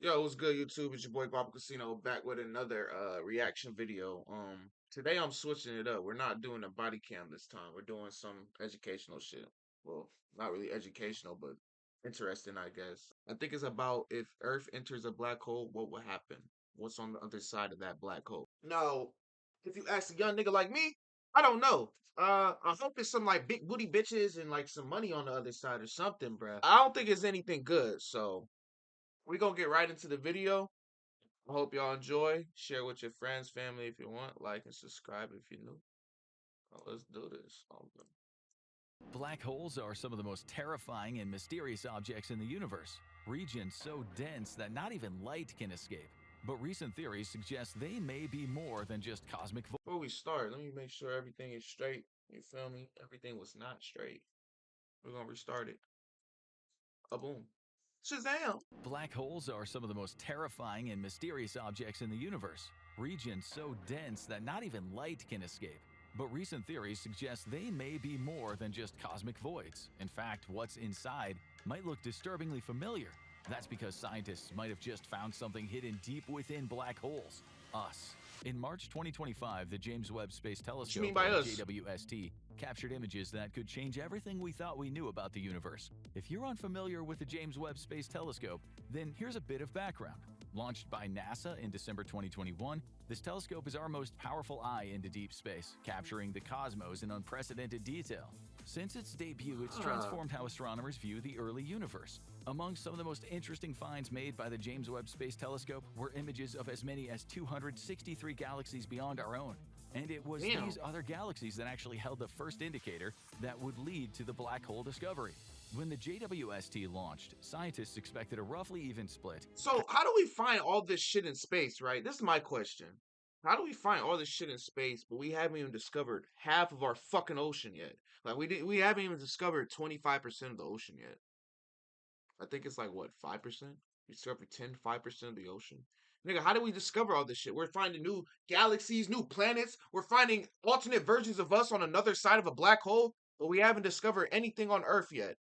Yo, what's good, YouTube? It's your boy Bob Casino back with another reaction video. Today I'm switching it up. We're not doing a body cam this time. We're doing some educational shit. Well, not really educational, but interesting, I guess. I think it's about if Earth enters a black hole, what will happen? What's on the other side of that black hole? Now, if you ask a young nigga like me, I don't know. I hope it's some like big booty bitches and like some money on the other side or something, bruh. I don't think it's anything good, so we're gonna get right into the video. I hope y'all enjoy. Share with your friends, family if you want. Like and subscribe if you're new. Let's do this. Black holes are some of the most terrifying and mysterious objects in the universe, regions so dense that not even light can escape. But recent theories suggest they may be more than just cosmic voids. Before we start, let me make sure everything is straight. You feel me? Everything was not straight. We're gonna restart it. Boom. Shazam! Black holes are some of the most terrifying and mysterious objects in the universe, regions so dense that not even light can escape. But recent theories suggest they may be more than just cosmic voids. In fact, what's inside might look disturbingly familiar. That's because scientists might have just found something hidden deep within black holes: us. In March 2025, the James Webb Space What you mean Telescope, by or us? JWST, captured images that could change everything we thought we knew about the universe. If you're unfamiliar with the James Webb Space Telescope, then here's a bit of background. Launched by NASA in December 2021, this telescope is our most powerful eye into deep space, capturing the cosmos in unprecedented detail. Since its debut, it's transformed how astronomers view the early universe. Among some of the most interesting finds made by the James Webb Space Telescope were images of as many as 263 galaxies beyond our own. And it was Damn. these other galaxies that actually held the first indicator that would lead to the black hole discovery. When the JWST launched, scientists expected a roughly even split. So how do we find all this shit in space, right? This is my question. How do we find all this shit in space, but we haven't even discovered half of our fucking ocean yet? Like we haven't even discovered 25% of the ocean yet. I think it's like what, 5%? We discovered 5% of the ocean. Nigga, how do we discover all this shit? We're finding new galaxies, new planets. We're finding alternate versions of us on another side of a black hole, but we haven't discovered anything on Earth yet.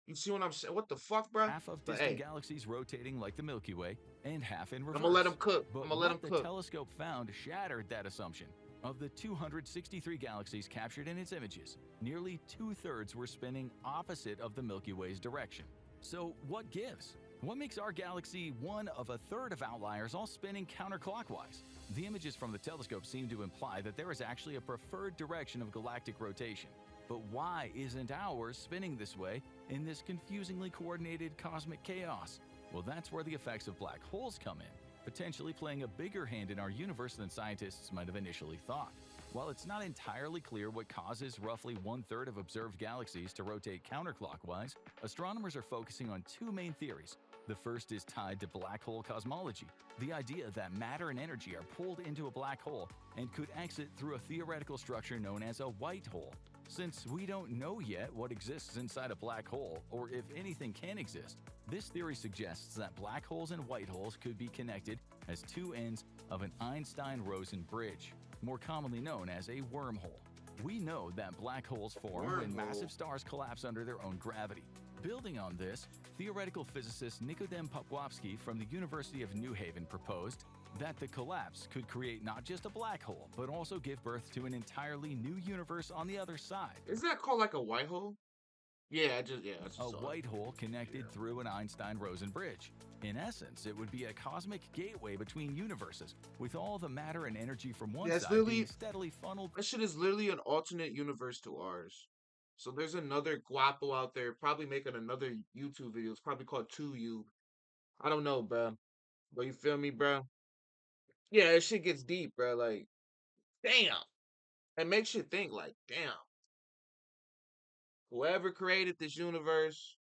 You see what I'm saying? What the fuck, bruh? Half of But distant hey, galaxies rotating like the Milky Way, and half in I'm gonna let reverse. them cook. I'm But gonna let them what the cook. telescope found shattered that assumption. Of the 263 galaxies captured in its images, nearly two-thirds were spinning opposite of the Milky Way's direction. So what gives? What makes our galaxy one of a third of outliers all spinning counterclockwise? The images from the telescope seem to imply that there is actually a preferred direction of galactic rotation. But why isn't ours spinning this way in this confusingly coordinated cosmic chaos? Well, that's where the effects of black holes come in, potentially playing a bigger hand in our universe than scientists might have initially thought. While it's not entirely clear what causes roughly one-third of observed galaxies to rotate counterclockwise, astronomers are focusing on two main theories. The first is tied to black hole cosmology, the idea that matter and energy are pulled into a black hole and could exit through a theoretical structure known as a white hole. Since we don't know yet what exists inside a black hole, or if anything can exist, this theory suggests that black holes and white holes could be connected as two ends of an Einstein-Rosen bridge, more commonly known as a wormhole. We know that black holes form when Wormhole. massive stars collapse under their own gravity. Building on this, theoretical physicist Nikodem Popławski from the University of New Haven proposed that the collapse could create not just a black hole, but also give birth to an entirely new universe on the other side. Isn't that called like a white hole? I A just saw it. white hole connected Yeah. through an Einstein-Rosen bridge. In essence, it would be a cosmic gateway between universes, with all the matter and energy from one That's side being literally steadily funneled. that shit is literally an alternate universe to ours. So there's another guapo out there probably making another YouTube video. It's probably called 2U. I don't know, bro. But you feel me, bro? Yeah, that shit gets deep, bro. Like, damn. It makes you think, like, damn. Whoever created this universe,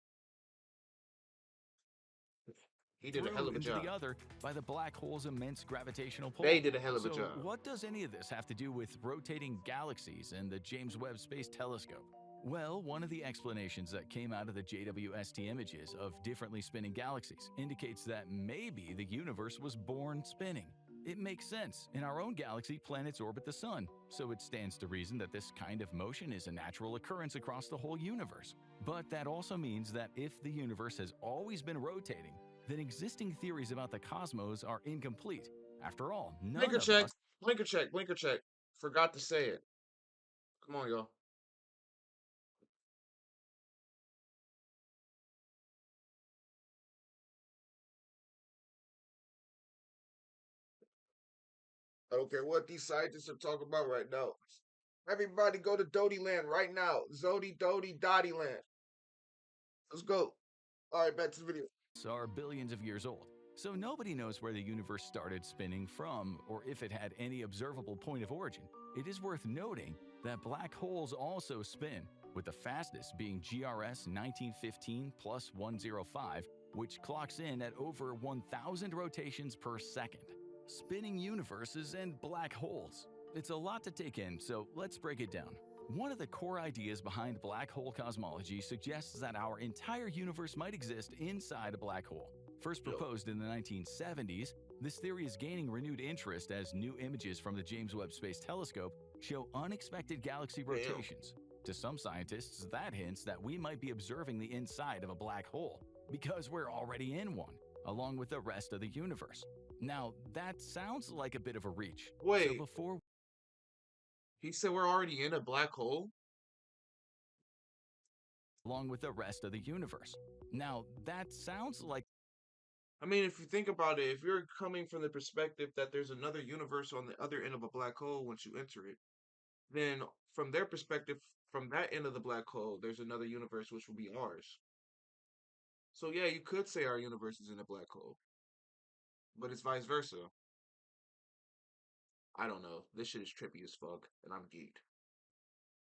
he did a hell Through of a into the job. other by the black hole's immense gravitational They pull. did a hell of a So, job. what does any of this have to do with rotating galaxies and the James Webb Space Telescope? Well, one of the explanations that came out of the JWST images of differently spinning galaxies indicates that maybe the universe was born spinning. It makes sense. In our own galaxy, planets orbit the sun, so it stands to reason that this kind of motion is a natural occurrence across the whole universe. But that also means that if the universe has always been rotating, then existing theories about the cosmos are incomplete. After all, none Blinker of check, us blinker check, blinker check. Forgot to say it. Come on, y'all. I don't care what these scientists are talking about right now. Everybody go to Dodie Land right now. Zodi, Dodie, Dottie Land. Let's go. All right, back to the video. are billions of years old, so nobody knows where the universe started spinning from or if it had any observable point of origin. It is worth noting that black holes also spin, with the fastest being GRS 1915 plus 105, which clocks in at over 1,000 rotations per second. Spinning universes and black holes. It's a lot to take in, so let's break it down. One of the core ideas behind black hole cosmology suggests that our entire universe might exist inside a black hole. First Yo, proposed in the 1970s, this theory is gaining renewed interest as new images from the James Webb Space Telescope show unexpected galaxy damn. rotations. To some scientists, that hints that we might be observing the inside of a black hole, because we're already in one, along with the rest of the universe. Now, that sounds like a bit of a reach. So Wait, before he said we're already in a black hole? along with the rest of the universe. Now, that sounds like I mean, if you think about it, if you're coming from the perspective that there's another universe on the other end of a black hole once you enter it, then from their perspective, from that end of the black hole, there's another universe which will be ours. So yeah, you could say our universe is in a black hole, but it's vice versa. I don't know. This shit is trippy as fuck, and I'm geeked.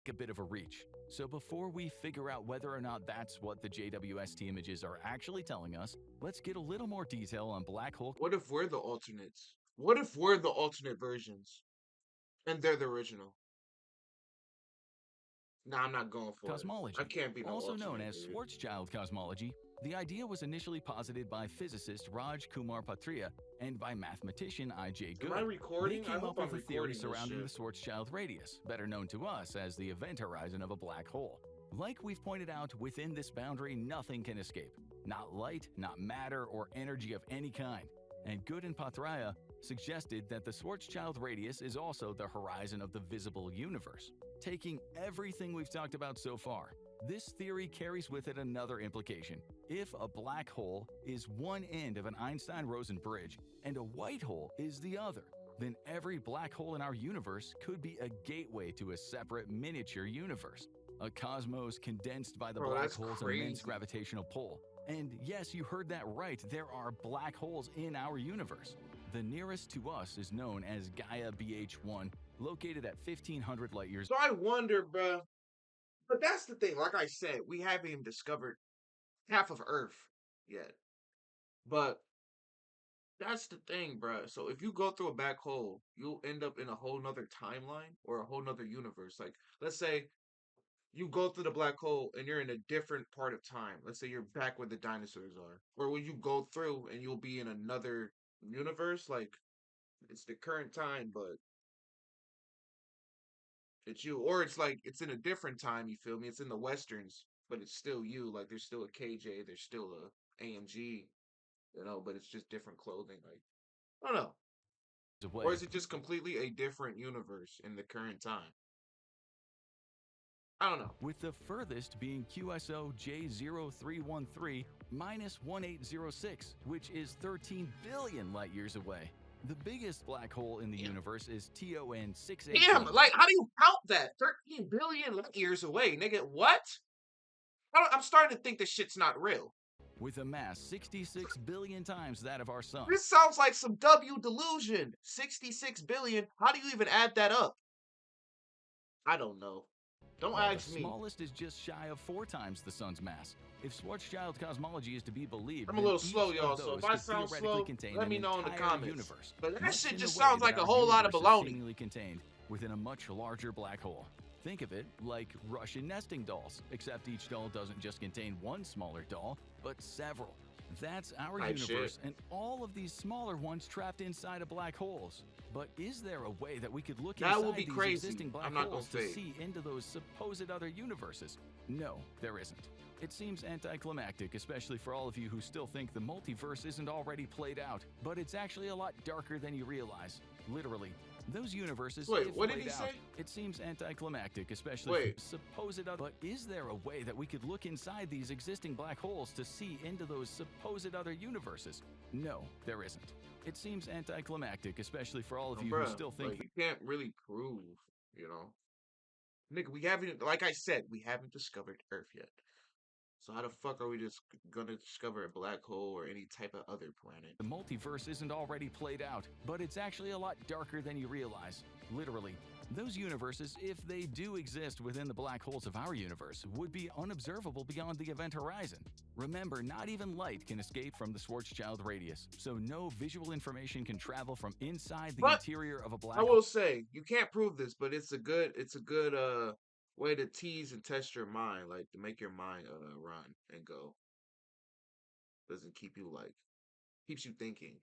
a bit of a reach. So before we figure out whether or not that's what the JWST images are actually telling us, let's get a little more detail on black hole What if we're the alternates? What if we're the alternate versions and they're the original? Nah, I'm not going for it. I cosmology, can't be no also known alternate, as dude. Schwarzschild cosmology. The idea was initially posited by physicist Raj Kumar Patria and by mathematician I.J. Am I Good. They recording? I came hope up I'm with a theory recording this surrounding the shit. Schwarzschild radius, better known to us as the event horizon of a black hole. Like we've pointed out, within this boundary, nothing can escape. Not light, not matter, or energy of any kind. And Good and Patria suggested that the Schwarzschild radius is also the horizon of the visible universe. Taking everything we've talked about so far, this theory carries with it another implication. If a black hole is one end of an Einstein-Rosen bridge and a white hole is the other, then every black hole in our universe could be a gateway to a separate miniature universe. A cosmos condensed by the Bro, black that's hole's immense crazy. gravitational pull. And yes, you heard that right, there are black holes in our universe. The nearest to us is known as Gaia BH1, located at 1,500 light years. So I wonder, bruh. But that's the thing. Like I said, we haven't even discovered half of Earth yet. But that's the thing, bruh. So if you go through a black hole, you'll end up in a whole nother timeline or a whole nother universe. Like, let's say you go through the black hole and you're in a different part of time. Let's say you're back where the dinosaurs are. Or will you go through and you'll be in another universe? Like, it's the current time, but it's you. Or it's like it's in a different time, you feel me? It's in the westerns, but it's still you. Like there's still a KJ, there's still a AMG, but it's just different clothing. Like I don't know. Or Away. is it just completely a different universe in the current time? I don't know. With the furthest being QSO J0313 minus 1806, which is 13 billion light years away. The biggest black hole in the Damn. universe is TON Damn, 618. like how do you count that? 13 billion light years away, nigga. What? I'm starting to think this shit's not real. With a mass 66 billion times that of our sun. This sounds like some W delusion. 66 billion. How do you even add that up? I don't know. Don't While the ask me. smallest is just shy of 4 times the sun's mass. If Schwarzschild cosmology is to be believed, I'm a then little each slow, of y'all. So those if I could sound theoretically slow, contain let an me know in the entire comments. universe. But that Much shit in just the way sounds like that a our whole lot of universe is baloney. seemingly contained within a much larger black hole. Think of it like Russian nesting dolls, except each doll doesn't just contain one smaller doll, but several. That's our Type universe, shit. and all of these smaller ones trapped inside of black holes. But is there a way that we could look That inside would be these crazy. existing black I'm not gonna holes to fake. see into those supposed other universes? No, there isn't. It seems anticlimactic, especially for all of you who still think the multiverse isn't already played out, but it's actually a lot darker than you realize. Literally. Those universes, Wait, if what did he played out, say? it seems anticlimactic, especially for Wait, supposed other. But is there a way that we could look inside these existing black holes to see into those supposed other universes? No, there isn't. It seems anticlimactic, especially for all of you who bruh, still think like you can't really prove, you know. Nigga, we haven't, like I said, we haven't discovered Earth yet. So how the fuck are we just gonna discover a black hole or any type of other planet? the multiverse isn't already played out, but it's actually a lot darker than you realize. Literally. Those universes, if they do exist within the black holes of our universe, would be unobservable beyond the event horizon. Remember, not even light can escape from the Schwarzschild radius, so no visual information can travel from inside the But interior of a I black hole. will say, you can't prove this, but it's a good way to tease and test your mind, like to make your mind run and go. Doesn't keep you like keeps you thinking,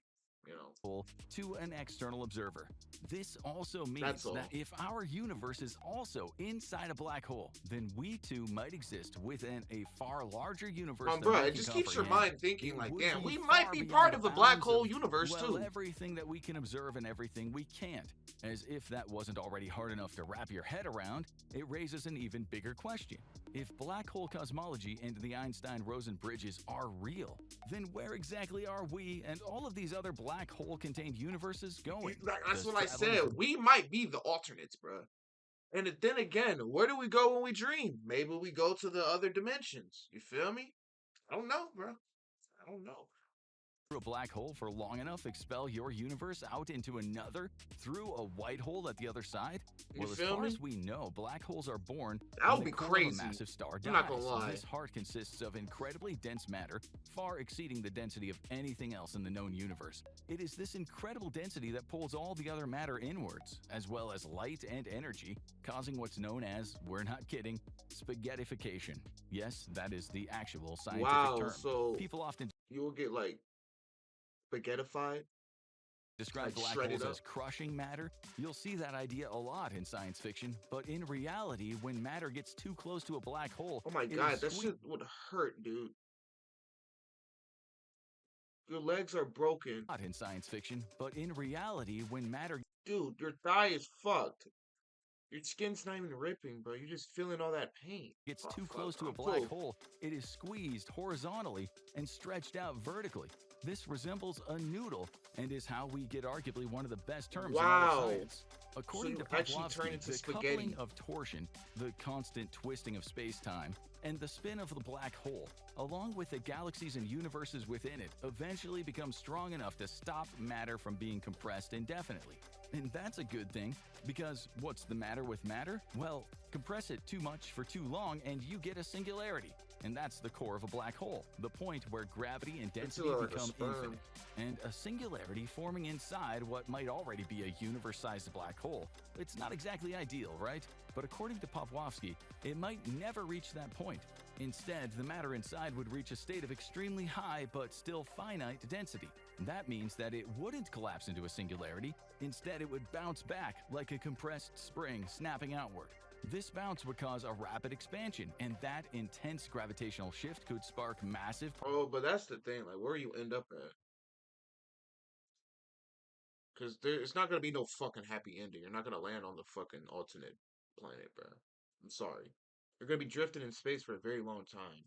you know. To an external observer. This also That's means that all. if our universe is also inside a black hole, then we too might exist within a far larger universe than Bruh, we it can just keeps your comprehend. mind thinking It like, would damn, be we might far be beyond part the of a black bounds hole of, universe well, too. everything that we can observe and everything we can't. As if that wasn't already hard enough to wrap your head around, it raises an even bigger question. If black hole cosmology and the Einstein-Rosen bridges are real, then where exactly are we and all of these other black hole-contained universes going? That's Does what I traveling said. through We might be the alternates, bruh. And then again, where do we go when we dream? Maybe we go to the other dimensions. You feel me? I don't know, bro. I don't know. a black hole for long enough expel your universe out into another through a white hole at the other side? You Well, as feel far me? as we know, black holes are born That when would the be core of a crazy. massive star I'm not gonna dies. lie. This heart consists of incredibly dense matter, far exceeding the density of anything else in the known universe. It is this incredible density that pulls all the other matter inwards, as well as light and energy, causing what's known as, we're not kidding, spaghettification. Yes, that is the actual scientific Wow, term. so People often you will get like spaghettified, describe like black shredded holes up. as crushing matter. You'll see that idea a lot in science fiction, but in reality, when matter gets too close to a black hole, Oh my it is god, that squeezed shit would hurt, dude. Your legs are broken. in science fiction, but in reality, when matter Dude, your thigh is fucked. Your skin's not even ripping, bro. You're just feeling all that pain. gets Oh too fuck, close to a I'm black cool. hole, it is squeezed horizontally and stretched out vertically. This resembles a noodle and is how we get arguably one of the best terms in all of Wow. science. So According you to actually turn Poplovsky, into the spaghetti. coupling of torsion, the constant twisting of space-time, and the spin of the black hole, along with the galaxies and universes within it, eventually become strong enough to stop matter from being compressed indefinitely. And that's a good thing, because what's the matter with matter? Well, compress it too much for too long and you get a singularity. And that's the core of a black hole, the point where gravity and It's density like a become sperm. infinite. And a singularity forming inside what might already be a universe-sized black hole. It's not exactly ideal, right? But according to Poplovsky, it might never reach that point. Instead, the matter inside would reach a state of extremely high but still finite density. That means that it wouldn't collapse into a singularity. Instead, it would bounce back like a compressed spring snapping outward. This bounce would cause a rapid expansion, and that intense gravitational shift could spark massive Oh, but that's the thing. Like, where you end up at? Because it's not gonna be no fucking happy ending. You're not gonna land on the fucking alternate planet, bro. I'm sorry. You're gonna be drifting in space for a very long time,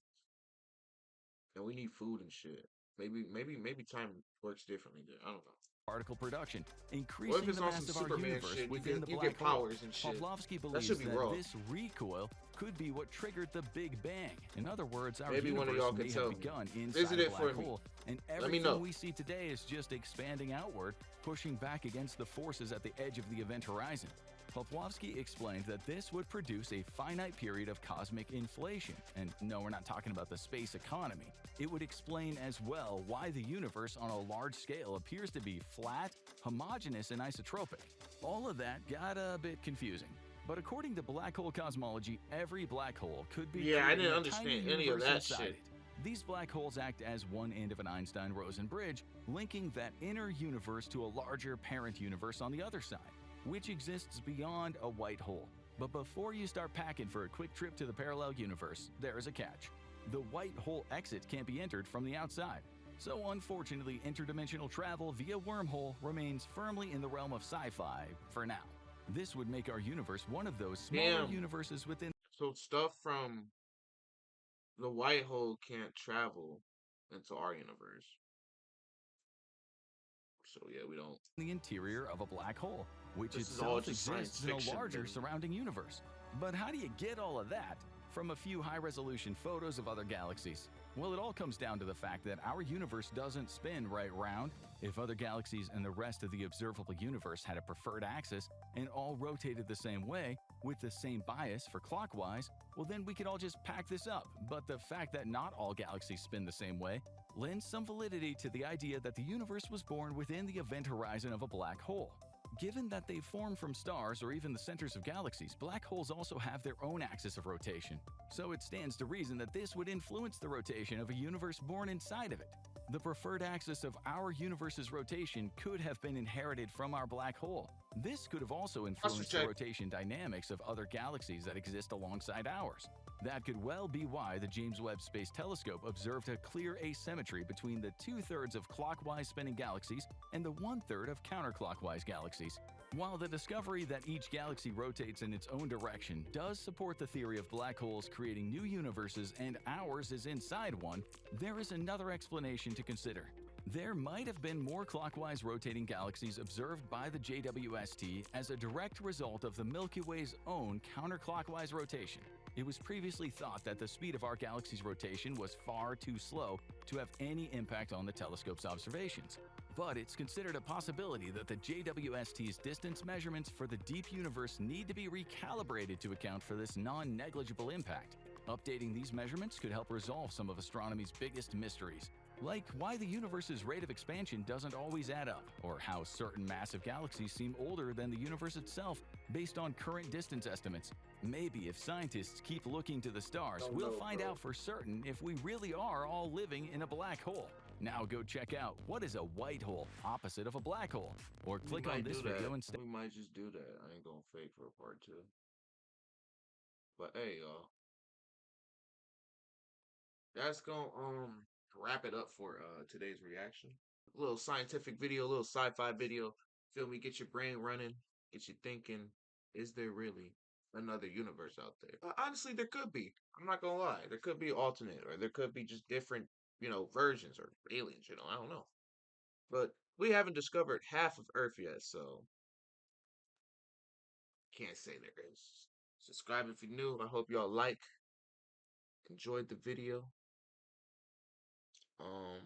and we need food and shit. Maybe time works differently there. I don't know. particle production, What if increasing it's the on some mass of our Superman universe shit? within the You black get hole. powers and shit. Pavlovsky That believes should be that raw. this recoil could be what triggered the Big Bang. In other words, our Maybe one of universe y'all may can tell have me. begun Visit inside a it black for me. hole, and Let me know. everything we see today is just expanding outward, pushing back against the forces at the edge of the event horizon. Poplovsky explained that this would produce a finite period of cosmic inflation. And no, we're not talking about the space economy. It would explain as well why the universe on a large scale appears to be flat, homogeneous, and isotropic. All of that got a bit confusing. But according to black hole cosmology, every black hole could be Yeah, I creating didn't a understand tiny any of universe that inside shit. it. These black holes act as one end of an Einstein-Rosen bridge, linking that inner universe to a larger parent universe on the other side, which exists beyond a white hole. But before you start packing for a quick trip to the parallel universe, there is a catch. The white hole exit can't be entered from the outside. So, unfortunately, interdimensional travel via wormhole remains firmly in the realm of sci fi for now. This would make our universe one of those smaller Damn. universes within So stuff from the white hole can't travel into our universe. So yeah, we don't. the interior of a black hole, which This is all itself just science exists in a fiction larger then. surrounding universe. But how do you get all of that from a few high resolution photos of other galaxies? Well, it all comes down to the fact that our universe doesn't spin right round. If other galaxies and the rest of the observable universe had a preferred axis and all rotated the same way, with the same bias for clockwise, well, then we could all just pack this up. But the fact that not all galaxies spin the same way lends some validity to the idea that the universe was born within the event horizon of a black hole. Given that they form from stars or even the centers of galaxies, black holes also have their own axis of rotation. So it stands to reason that this would influence the rotation of a universe born inside of it. The preferred axis of our universe's rotation could have been inherited from our black hole. This could have also Posture influenced the check. rotation dynamics of other galaxies that exist alongside ours. That could well be why the James Webb Space Telescope observed a clear asymmetry between the 2/3 of clockwise spinning galaxies and the 1/3 of counterclockwise galaxies. While the discovery that each galaxy rotates in its own direction does support the theory of black holes creating new universes and ours is inside one, there is another explanation to consider. There might have been more clockwise rotating galaxies observed by the JWST as a direct result of the Milky Way's own counterclockwise rotation. It was previously thought that the speed of our galaxy's rotation was far too slow to have any impact on the telescope's observations. But it's considered a possibility that the JWST's distance measurements for the deep universe need to be recalibrated to account for this non-negligible impact. Updating these measurements could help resolve some of astronomy's biggest mysteries, like why the universe's rate of expansion doesn't always add up, or how certain massive galaxies seem older than the universe itself based on current distance estimates. Maybe if scientists keep looking to the stars, Don't we'll know, find bro. out for certain if we really are all living in a black hole. Now go check out what is a white hole opposite of a black hole, or We click on might this do that. video and stay. We might just do that. I ain't gonna fake for a part two. But hey, y'all, that's gonna wrap it up for today's reaction. A little scientific video, a little sci-fi video. Feel me? Get your brain running, get you thinking. Is there really another universe out there? Honestly, there could be. I'm not gonna lie. There could be alternate, or there could be just different, versions or aliens. I don't know. But we haven't discovered half of Earth yet, so can't say there is. Subscribe if you're new. I hope y'all enjoyed the video. Um,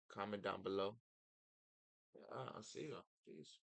comment down below. I'll see y'all. Peace.